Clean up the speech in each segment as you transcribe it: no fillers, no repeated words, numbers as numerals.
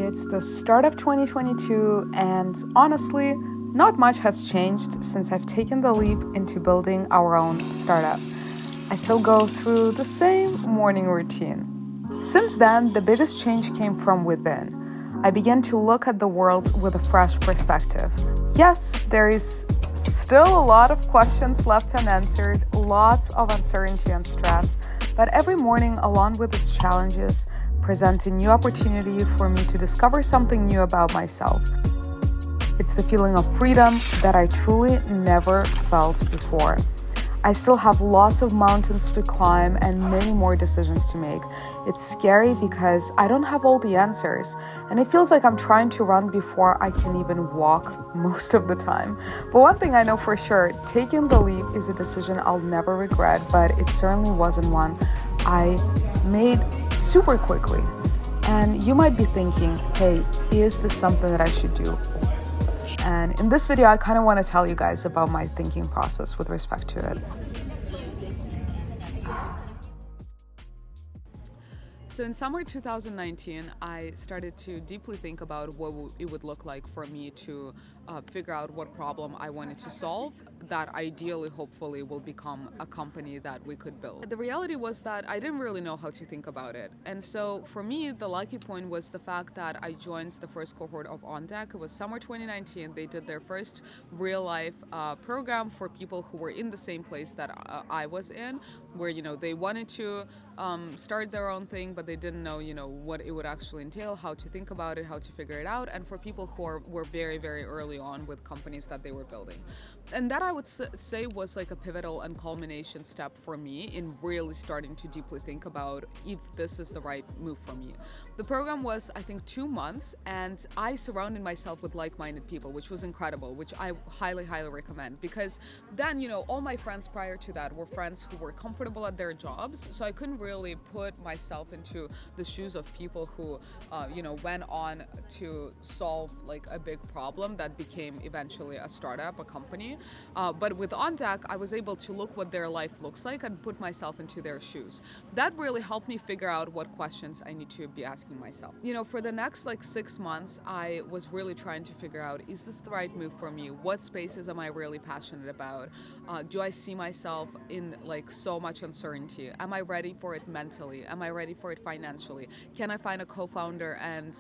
It's the start of 2022, and honestly, not much has changed since I've taken the leap into building our own startup. I still go through the same morning routine. Since then, the biggest change came from within. I began to look at the world with a fresh perspective. Yes, there is still a lot of questions left unanswered, lots of uncertainty and stress, but every morning, along with its challenges, present a new opportunity for me to discover something new about myself. It's the feeling of freedom that I truly never felt before. I still have lots of mountains to climb and many more decisions to make. It's scary because I don't have all the answers, and it feels like I'm trying to run before I can even walk most of the time. But one thing I know for sure, taking the leap is a decision I'll never regret, but it certainly wasn't one I made super quickly. And you might be thinking, hey, is this something that I should do? And in this video, I kind of want to tell you guys about my thinking process with respect to it. So in summer 2019, I started to deeply think about what it would look like for me to figure out what problem I wanted to solve that ideally, hopefully, will become a company that we could build. The reality was that I didn't really know how to think about it. And so for me, the lucky point was the fact that I joined the first cohort of OnDeck. It was summer 2019. They did their first real life program for people who were in the same place that I was in, where, they wanted to start their own thing, but they didn't know, what it would actually entail, how to think about it, how to figure it out, and for people who were very, very early on with companies that they were building. And that I would say was like a pivotal and culmination step for me in really starting to deeply think about if this is the right move for me. The program was, I think, 2 months, and I surrounded myself with like-minded people, which was incredible, which I highly, highly recommend, because then, all my friends prior to that were friends who were comfortable at their jobs, so I couldn't really put myself into the shoes of people who, went on to solve like a big problem that became eventually a startup, a company. But with OnDeck, I was able to look what their life looks like and put myself into their shoes. That really helped me figure out what questions I need to be asking myself. For the next 6 months, I was really trying to figure out, is this the right move for me? What spaces am I really passionate about? Do I see myself in so much uncertainty? Am I ready for it mentally? Am I ready for it financially? Can I find a co-founder and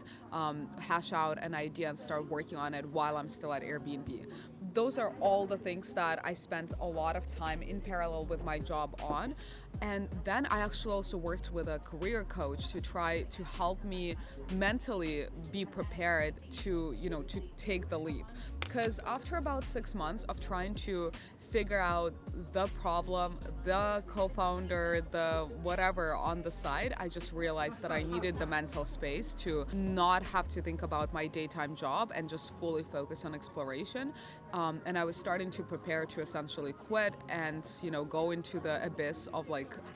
hash out an idea and start working on it while I'm still at Airbnb? Those are all the things that I spent a lot of time in parallel with my job on. And then I actually also worked with a career coach to try to help me mentally be prepared to, to take the leap. Because after about 6 months of trying to figure out the problem, the co-founder, the whatever on the side, I just realized that I needed the mental space to not have to think about my daytime job and just fully focus on exploration. And I was starting to prepare to essentially quit and, go into the abyss of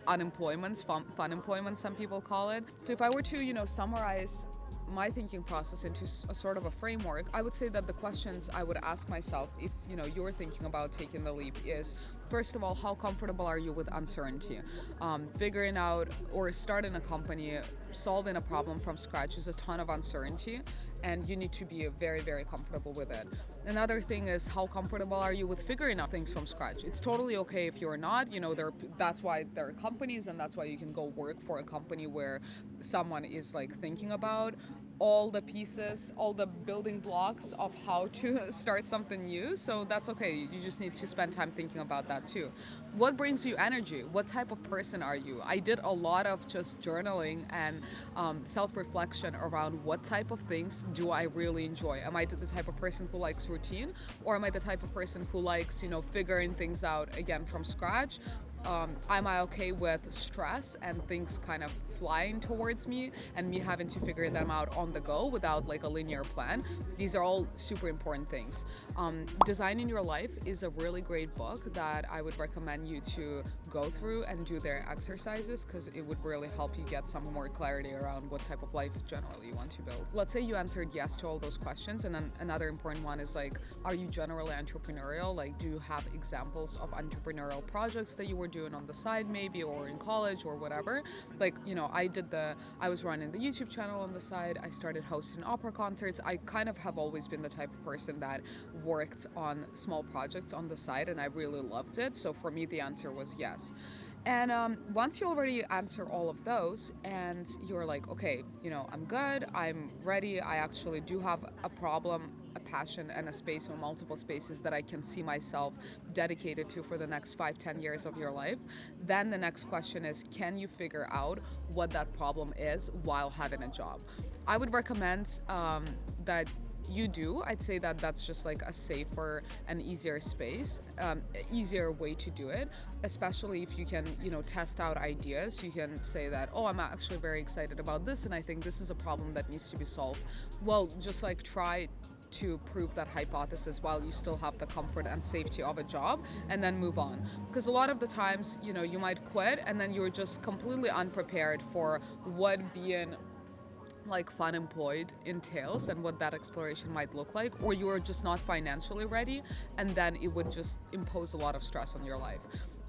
unemployment, fun employment, some people call it. So if I were to, summarize my thinking process into a sort of a framework, I would say that the questions I would ask myself if you're thinking about taking the leap is, first of all, how comfortable are you with uncertainty? Figuring out or starting a company, solving a problem from scratch is a ton of uncertainty, and you need to be very, very comfortable with it. Another thing is, how comfortable are you with figuring out things from scratch? It's totally okay if you're not. That's why there are companies, and that's why you can go work for a company where someone is thinking about all the pieces, all the building blocks of how to start something new. So that's okay. You just need to spend time thinking about that too. What brings you energy? What type of person are you? I did a lot of just journaling and self-reflection around what type of things do I really enjoy. Am I the type of person who likes routine, or am I the type of person who likes, figuring things out again from scratch? Am I okay with stress and things kind of flying towards me and me having to figure them out on the go without a linear plan? These are all super important things. Designing Your Life is a really great book that I would recommend you to go through and do their exercises, because it would really help you get some more clarity around what type of life generally you want to build. Let's say you answered yes to all those questions, and then another important one is are you generally entrepreneurial? Do you have examples of entrepreneurial projects that you were doing on the side maybe, or in college or whatever. Like, you know, I was running the YouTube channel on the side. I started hosting opera concerts. I kind of have always been the type of person that worked on small projects on the side, and I really loved it. So for me, the answer was yes. And once you already answer all of those and you're like, okay, you know, I'm good, I'm ready, I actually do have a problem, a passion, and a space or multiple spaces that I can see myself dedicated to for the next 5-10 years of your life, then the next question is, can you figure out what that problem is while having a job? I would recommend that you do. I'd say that that's just like a safer and easier space, easier way to do it, especially if you can, you know, test out ideas. You can say that, oh, I'm actually very excited about this and I think this is a problem that needs to be solved. Well, just like try to prove that hypothesis while you still have the comfort and safety of a job, and then move on. Because a lot of the times, you know, you might quit and then you're just completely unprepared for what being like fun employed entails and what that exploration might look like, or you're just not financially ready, and then it would just impose a lot of stress on your life.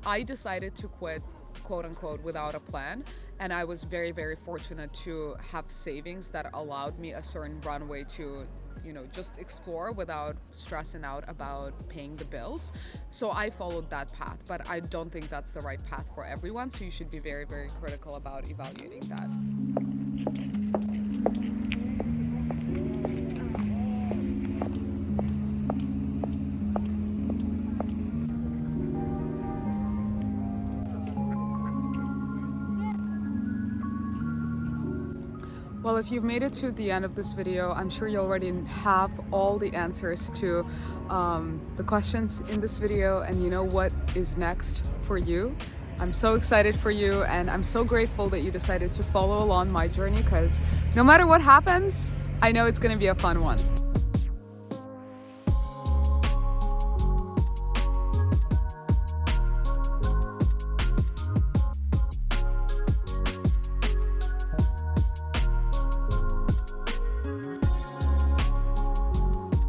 I decided to quit, quote unquote, without a plan, and I was very, very fortunate to have savings that allowed me a certain runway to, you know, just explore without stressing out about paying the bills. So I followed that path, but I don't think that's the right path for everyone, so you should be very, very critical about evaluating that. Well, if you've made it to the end of this video, I'm sure you already have all the answers to the questions in this video, and you know what is next for you. I'm so excited for you, and I'm so grateful that you decided to follow along my journey, because no matter what happens, I know it's going to be a fun one.